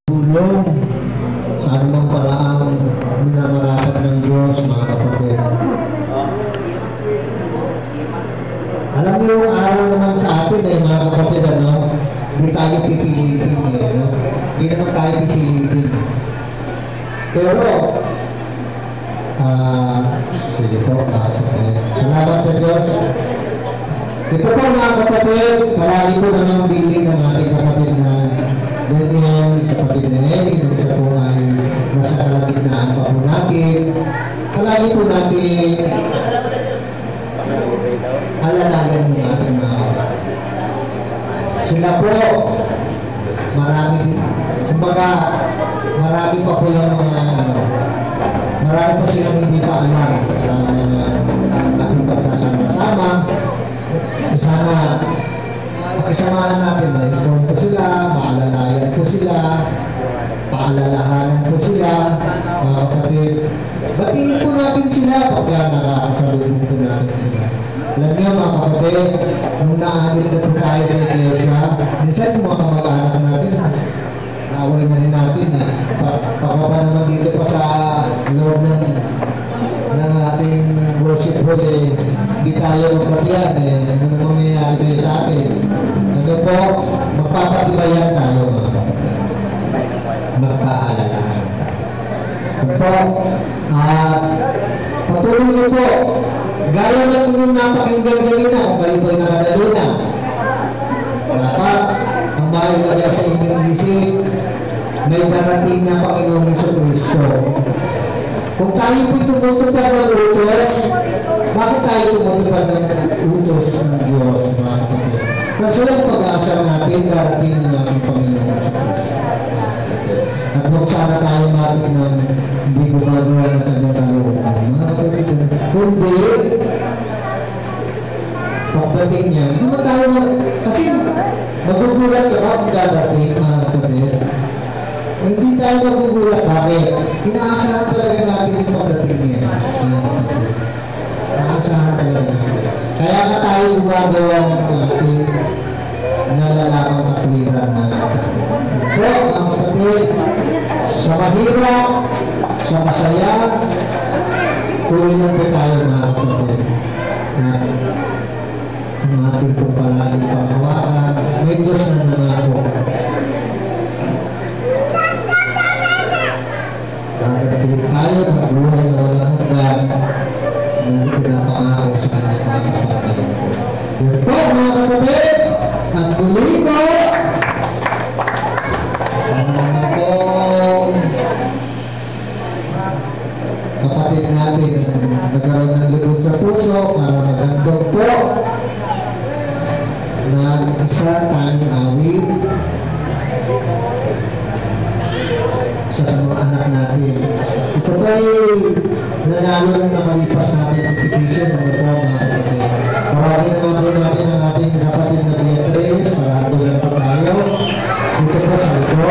tulong sa anumang paraang minamarapat ng Diyos, mga kapatid. Alam niyo yung araw naman sa atin mga kapatid, hindi tayo pipilitin hindi naman tayo pipilitin. Pero, sige po, salamat sa Diyos. Ito po mga kapatid, palagi po naman biling ng ating kapatid na Daniel, kapatid na Eli, nung siya po ay nasa kalagitnaan pa po natin. Palagi po natin alalagan ng ating mga kapatid. Sila po, marami pa po yung marami pa silang hindi pa alam sa mga ating pagsasama-sama. Sana pakisamahan natin na inform ko sila, maalalayan ko sila, paalalahanan ko sila, mga kapatid. Batiin po natin sila pagka nakakasalubong po natin sila. Alam niyo mga kapatid, nung naahit na po tayo sa iglesia, minsan yung mga kamag-anak natin, naaway na rin natin. Pagkapa naman dito pa sa loob ng ating worship hall, hindi tayo magpatiyan, ano naman nangyayari kayo sa atin. Ano po, magpapatibayan tayo mga kapatid. Magpaalalahan tayo. Ano po, patuloy niyo po, gaya ng inyong napakinggan kanina, kung kayo po'y nakadalo na. Dapat, ang mahalaga sa inyong isip, may darating na Panginoong Jesucristo. Kung tayo po'y tumutupad ng utos, bakit tayo tumutupad ng utos ng Diyos, mga kapatid? Kasi ang pag-asa natin, darating ng ating Panginoong Jesucristo. At kung sana tayo matik ng hindi gumagawa ng kanyang kalooban, mga kapatid, kundi, pagdating niya, hindi mo tayo, kasi magugulat ka ba kung dadating, mga kapatid? Hindi tayo magugulat. Bakit? Inaasahan talaga natin yung pagdating niya. Inaasahan talaga natin. Kaya nga tayo gumagawa ng ating nalalamang katwiran, mga kapatid. So, mga kapatid, sa mahirap, sa masaya, tuloy lang po tayo, mga kapatid. At ang ating pong palaging panghawakan, may Diyos na nangako. Pagdating tayo ng buhay na walang hanggan na pinapangako sa kanyang mga kapatid. Yun po, mga kapatid, ang tuloy po. Kapatid natin nagkaroon ng lubog sa puso para magandog po ng isa tanging awit sa mga anak natin. Ito po ay nanalo ng nakalipas natin ang petition ng ito, mga kapatid. Tawagin na natin ang ating kapatid na Beatrice para hatulan po tayo. Ito po sa ito,